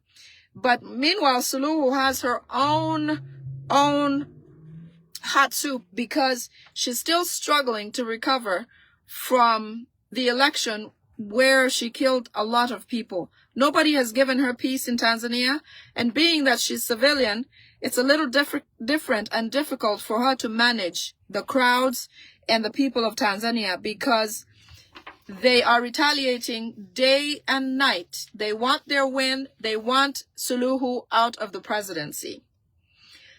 But meanwhile, Suluhu has her own hot soup because she's still struggling to recover from the election where she killed a lot of people. Nobody has given her peace in Tanzania, and being that she's civilian, it's a little different and difficult for her to manage the crowds and the people of Tanzania because they are retaliating day and night. They want their win. They want Suluhu out of the presidency.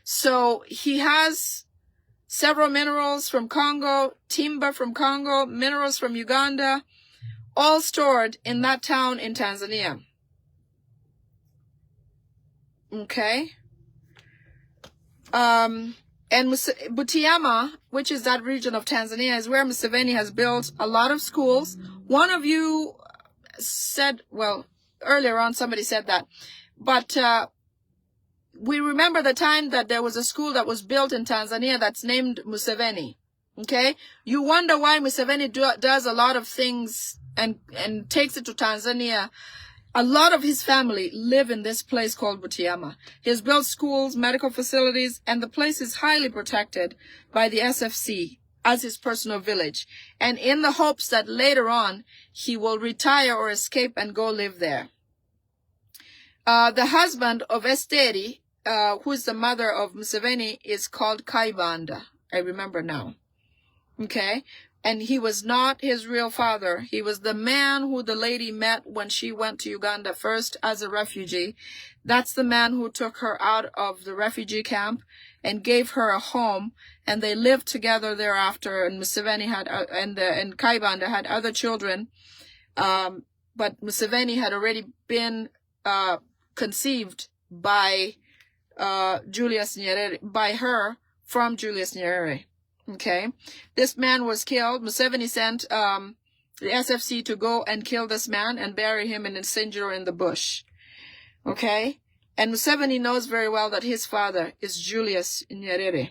So he has several minerals from Congo, timber from Congo, minerals from Uganda, all stored in that town in Tanzania. Okay. And Butiama, which is that region of Tanzania, is where Museveni has built a lot of schools. One of you said, well, earlier on somebody said that, but we remember the time that there was a school that was built in Tanzania that's named Museveni. Okay? You wonder why Museveni does a lot of things and takes it to Tanzania. A lot of his family live in this place called Butiama. He has built schools, medical facilities, and the place is highly protected by the SFC as his personal village. And in the hopes that later on, he will retire or escape and go live there. The husband of Esteri, who is the mother of Museveni, is called Kaibanda. I remember now. Okay? And he was not his real father. He was the man who the lady met when she went to Uganda first as a refugee. That's the man who took her out of the refugee camp and gave her a home. And they lived together thereafter. And Museveni had, and Kaibanda had other children. But Museveni had already been conceived by Julius Nyerere, by her from Julius Nyerere. Okay, this man was killed. Museveni sent the SFC to go and kill this man and bury him in a cinder in the bush. Okay, and Museveni knows very well that his father is Julius Nyerere.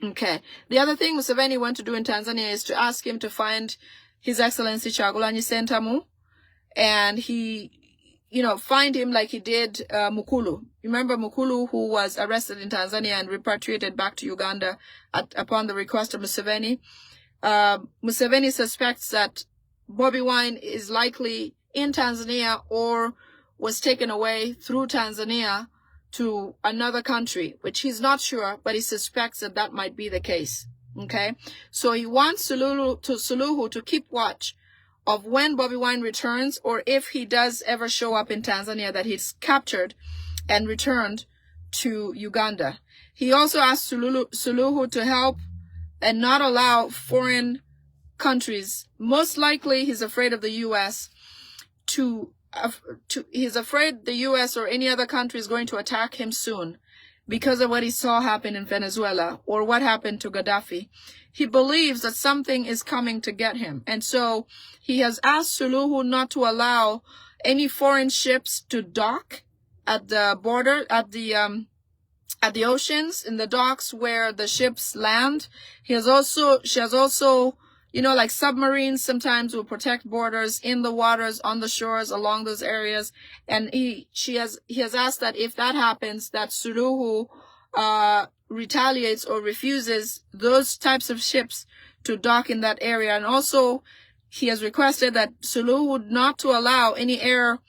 Okay, the other thing Museveni went to do in Tanzania is to ask him to find His Excellency Kyagulanyi Ssentamu, and he, find him like he did Mukulu. Remember Mukulu, who was arrested in Tanzania and repatriated back to Uganda upon the request of Museveni. Museveni suspects that Bobiwine is likely in Tanzania or was taken away through Tanzania to another country, which he's not sure, but he suspects that that might be the case. Okay? So he wants Suluhu to keep watch of when Bobiwine returns, or if he does ever show up in Tanzania, that he's captured and returned to Uganda. He also asked Suluhu to help and not allow foreign countries, most likely he's afraid of the U.S., he's afraid the U.S. or any other country is going to attack him soon because of what he saw happen in Venezuela or what happened to Gaddafi. He believes that something is coming to get him. And so he has asked Suluhu not to allow any foreign ships to dock at the border, at the oceans, in the docks where the ships land. She has also, like submarines sometimes will protect borders in the waters, on the shores, along those areas. And he has asked that if that happens, that Suluhu retaliates or refuses those types of ships to dock in that area. And also he has requested that Suluhu not to allow any air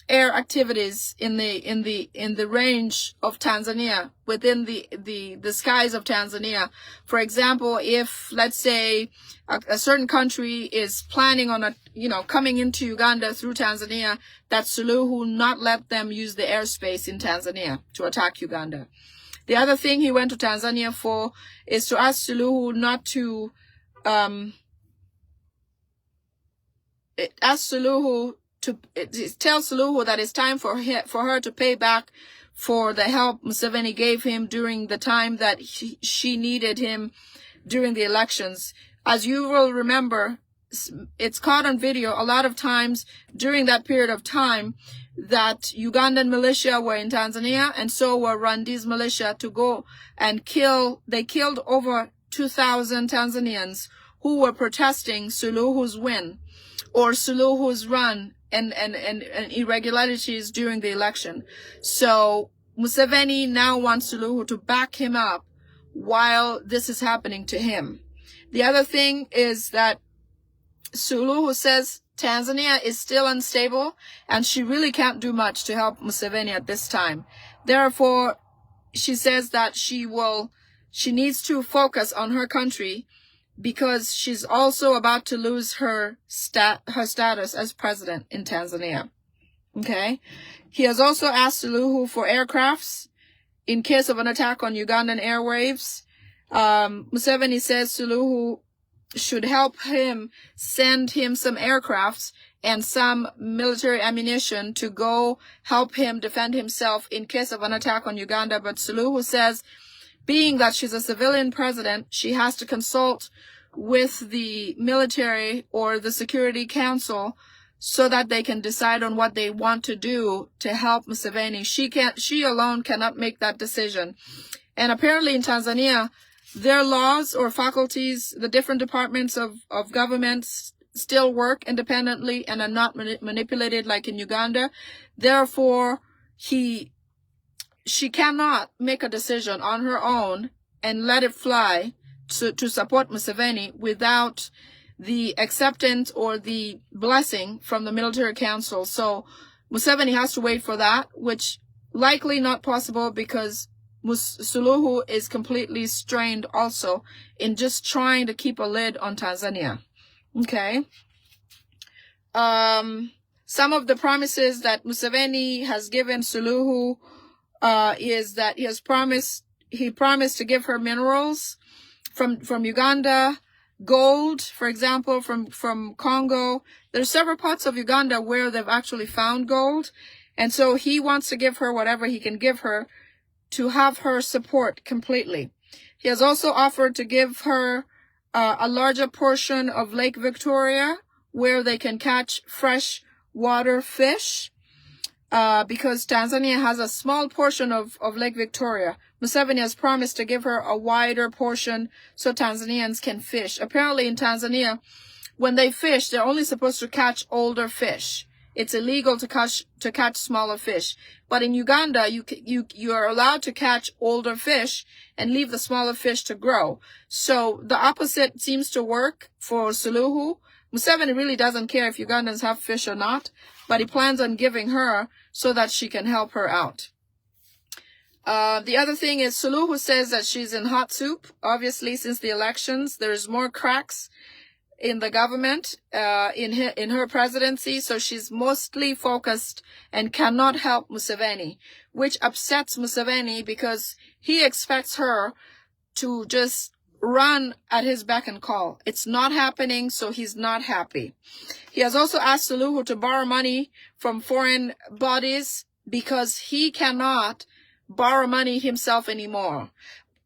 air activities in the range of Tanzania, within the skies of Tanzania. For example, if let's say a certain country is planning on coming into Uganda through Tanzania, that Suluhu not let them use the airspace in Tanzania to attack Uganda. The other thing he went to Tanzania for is to ask Suluhu not to tell Suluhu that it's time for her to pay back for the help Museveni gave him during the time that she needed him during the elections. As you will remember, it's caught on video a lot of times during that period of time that Ugandan militia were in Tanzania, and so were Rwandi's militia to go and they killed over 2,000 Tanzanians who were protesting Suluhu's win or Suluhu's run and irregularities during the election. So Museveni now wants Suluhu to back him up while this is happening to him. The other thing is that Suluhu says Tanzania is still unstable and she really can't do much to help Museveni at this time. Therefore, she says that she needs to focus on her country because she's also about to lose her status as president in Tanzania. Okay? He has also asked Suluhu for aircrafts in case of an attack on Ugandan airwaves. Museveni says Suluhu should help him send him some aircrafts and some military ammunition to go help him defend himself in case of an attack on Uganda. But Suluhu says, being that she's a civilian president, she has to consult with the military or the Security Council so that they can decide on what they want to do to help Museveni. She alone cannot make that decision. And apparently in Tanzania, their laws or faculties, the different departments of governments still work independently and are not manipulated like in Uganda. Therefore, she cannot make a decision on her own and let it fly to support Museveni without the acceptance or the blessing from the military council. So Museveni has to wait for that, which likely not possible because Suluhu is completely strained also in just trying to keep a lid on Tanzania. Okay. Some of the promises that Museveni has given Suluhu is that he promised to give her minerals from Uganda, gold, for example, from Congo. There's several parts of Uganda where they've actually found gold. And so he wants to give her whatever he can give her to have her support completely. He has also offered to give her a larger portion of Lake Victoria where they can catch fresh water fish because Tanzania has a small portion of Lake Victoria. Museveni has promised to give her a wider portion so Tanzanians can fish. Apparently in Tanzania, when they fish, they're only supposed to catch older fish. It's illegal to catch smaller fish. But in Uganda, you are allowed to catch older fish and leave the smaller fish to grow. So the opposite seems to work for Suluhu. Museveni really doesn't care if Ugandans have fish or not, but he plans on giving her so that she can help her out. The other thing is Suluhu says that she's in hot soup. Obviously, since the elections, there's more cracks in the government, in her presidency, so she's mostly focused and cannot help Museveni, which upsets Museveni because he expects her to just run at his beck and call. It's not happening, so he's not happy. He has also asked Suluhu to borrow money from foreign bodies because he cannot borrow money himself anymore.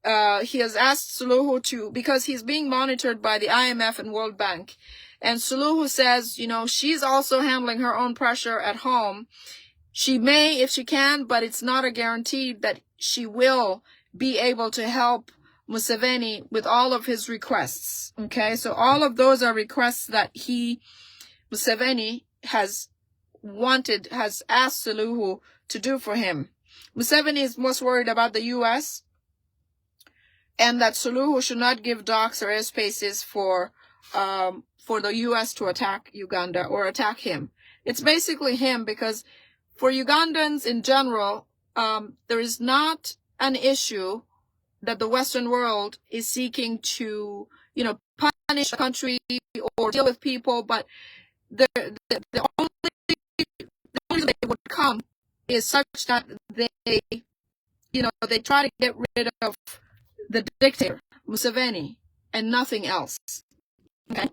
He has asked Suluhu because he's being monitored by the IMF and World Bank. And Suluhu says, she's also handling her own pressure at home. She may if she can, but it's not a guarantee that she will be able to help Museveni with all of his requests. Okay, so all of those are requests that Museveni has asked Suluhu to do for him. Museveni is most worried about the U.S., and that Suluhu should not give docks or airspaces for the U.S. to attack Uganda or attack him. It's basically him because for Ugandans in general, there is not an issue that the Western world is seeking to, punish a country or deal with people, but the only reason they would come is such that they try to get rid of the dictator, Museveni, and nothing else. Okay.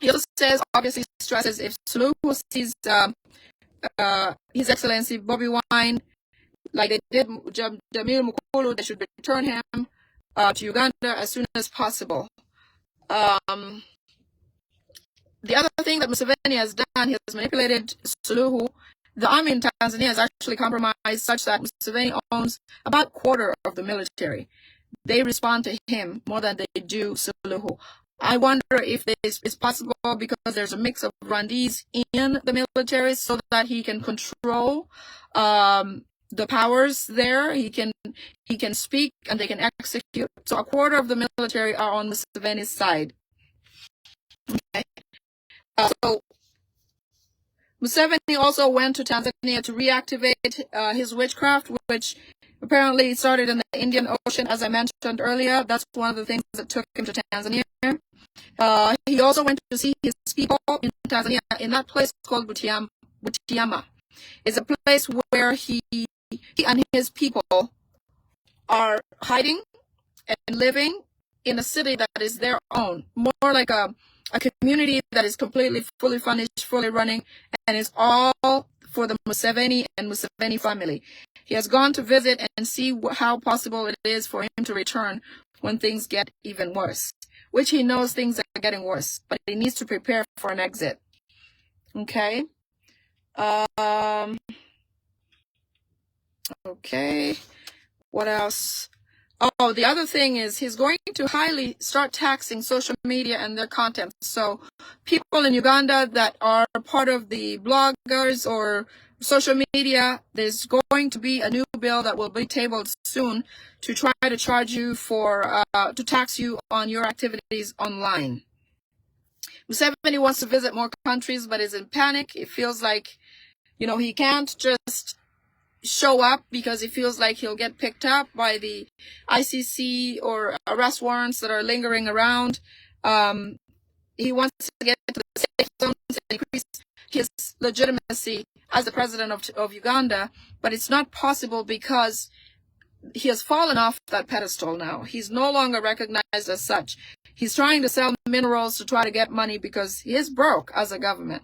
He also says, obviously stresses, if Suluhu sees His Excellency Bobiwine, like they did Jamil Mukulu, they should return him to Uganda as soon as possible. The other thing that Museveni has done, he has manipulated Suluhu. The army in Tanzania is actually compromised such that Museveni owns about a quarter of the military. They respond to him more than they do Suluhu. I wonder if this is possible because there's a mix of Rwandese in the military so that he can control the powers there. He can speak and they can execute. So a quarter of the military are on Museveni's side. Okay. So Museveni also went to Tanzania to reactivate his witchcraft, which apparently started in the Indian Ocean, as I mentioned earlier. That's one of the things that took him to Tanzania. He also went to see his people in Tanzania in that place called Butiama. It's a place where he and his people are hiding and living in a city that is their own, more like a community that is completely fully furnished, fully running, and is all for the Museveni and Museveni family. He has gone to visit and see how possible it is for him to return when things get even worse, which he knows things are getting worse, but he needs to prepare for an exit. Okay. Okay. What else? Oh, the other thing is he's going to highly start taxing social media and their content. So people in Uganda that are part of the bloggers or social media, there's going to be a new bill that will be tabled soon to try to charge you for, to tax you on your activities online. Museveni wants to visit more countries, but is in panic. It feels like, he can't just show up because he feels like he'll get picked up by the ICC or arrest warrants that are lingering around. He wants to get to the safe zones and increase his legitimacy as the president of Uganda, but it's not possible because he has fallen off that pedestal now. He's no longer recognized as such. He's trying to sell minerals to try to get money because he is broke as a government.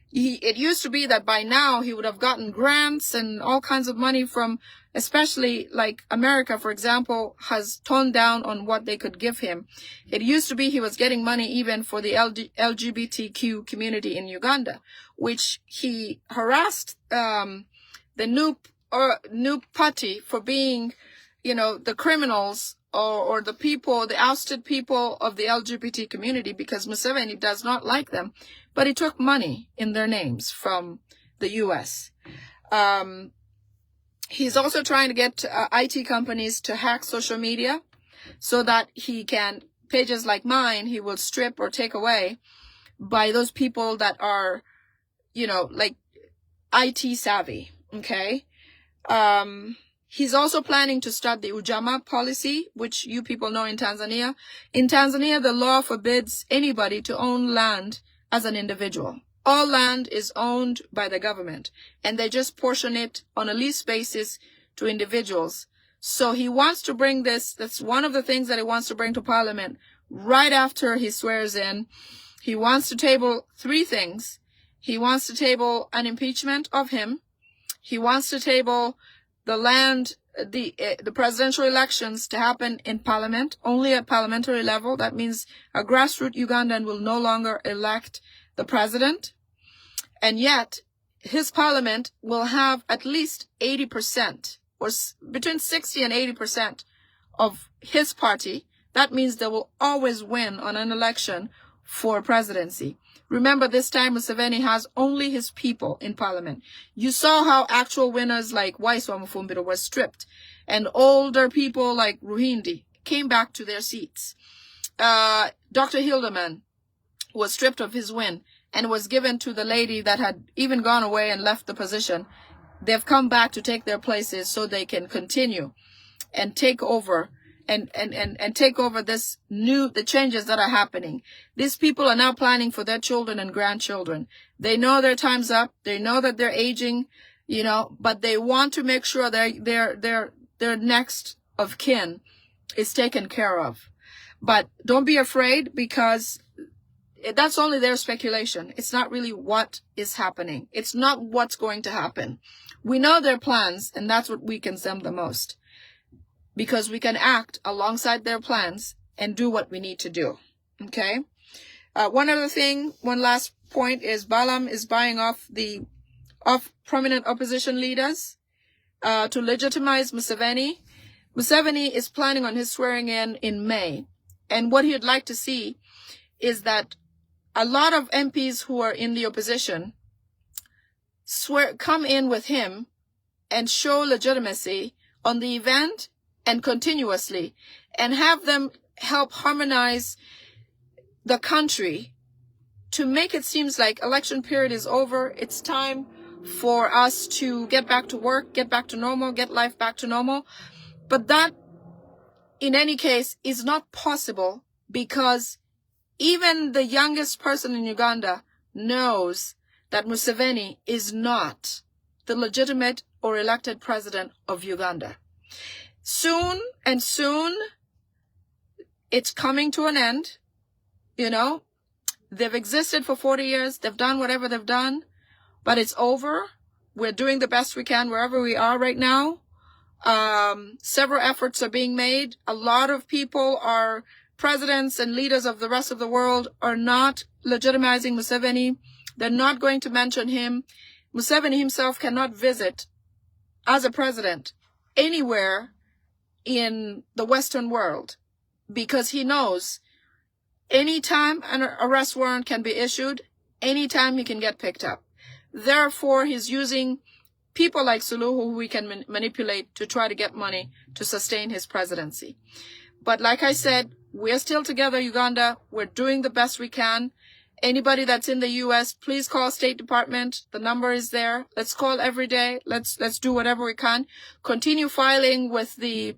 It used to be that by now he would have gotten grants and all kinds of money from, especially like America, for example, has toned down on what they could give him. It used to be he was getting money even for the LGBTQ community in Uganda, which he harassed the new party for being, the criminals or the people, the ousted people of the LGBT community, because Museveni does not like them. But he took money in their names from the U.S. He's also trying to get IT companies to hack social media so that he can, pages like mine, he will strip or take away by those people that are, like IT savvy, okay? He's also planning to start the Ujamaa policy, which you people know in Tanzania. In Tanzania, the law forbids anybody to own land as an individual. All land is owned by the government, and they just portion it on a lease basis to individuals. So he wants to bring this. That's one of the things that he wants to bring to Parliament right after he swears in. He wants to table 3 things. He wants to table an impeachment of him. He wants to table the presidential elections to happen in Parliament, only at parliamentary level. That means a grassroots Ugandan will no longer elect the president. And yet, his parliament will have at least 80%, or between 60 and 80% of his party. That means they will always win on an election for presidency. Remember, this time Museveni has only his people in parliament. You saw how actual winners like Waiswa Mufumbiro were stripped, and older people like Ruhindi came back to their seats. Dr. Hildeman was stripped of his win and was given to the lady that had even gone away and left the position. They've come back to take their places so they can continue and take over and take over the changes that are happening. These people are now planning for their children and grandchildren. They know their time's up. They know that they're aging, but they want to make sure their next of kin is taken care of. But don't be afraid, because that's only their speculation. It's not really what is happening. It's not what's going to happen. We know their plans, and that's what weakens them the most, because we can act alongside their plans and do what we need to do. Okay? One last point is Balaam is buying off prominent opposition leaders to legitimize Museveni. Museveni is planning on his swearing in May. And what he'd like to see is that a lot of MPs who are in the opposition come in with him and show legitimacy on the event and continuously, and have them help harmonize the country to make it seems like election period is over. It's time for us to get back to work, get back to normal, get life back to normal. But that, in any case, is not possible, because even the youngest person in Uganda knows that Museveni is not the legitimate or elected president of Uganda. Soon, it's coming to an end. They've existed for 40 years. They've done whatever they've done, but it's over. We're doing the best we can wherever we are right now. Several efforts are being made. A lot of people presidents and leaders of the rest of the world are not legitimizing Museveni. They're not going to mention him. Museveni himself cannot visit as a president anywhere in the Western world, because he knows anytime an arrest warrant can be issued, anytime he can get picked up. Therefore, he's using people like Suluhu, who we can manipulate to try to get money to sustain his presidency. But like I said, we're still together, Uganda. We're doing the best we can. Anybody that's in the U.S., please call State Department. The number is there. Let's call every day. Let's do whatever we can. Continue filing with the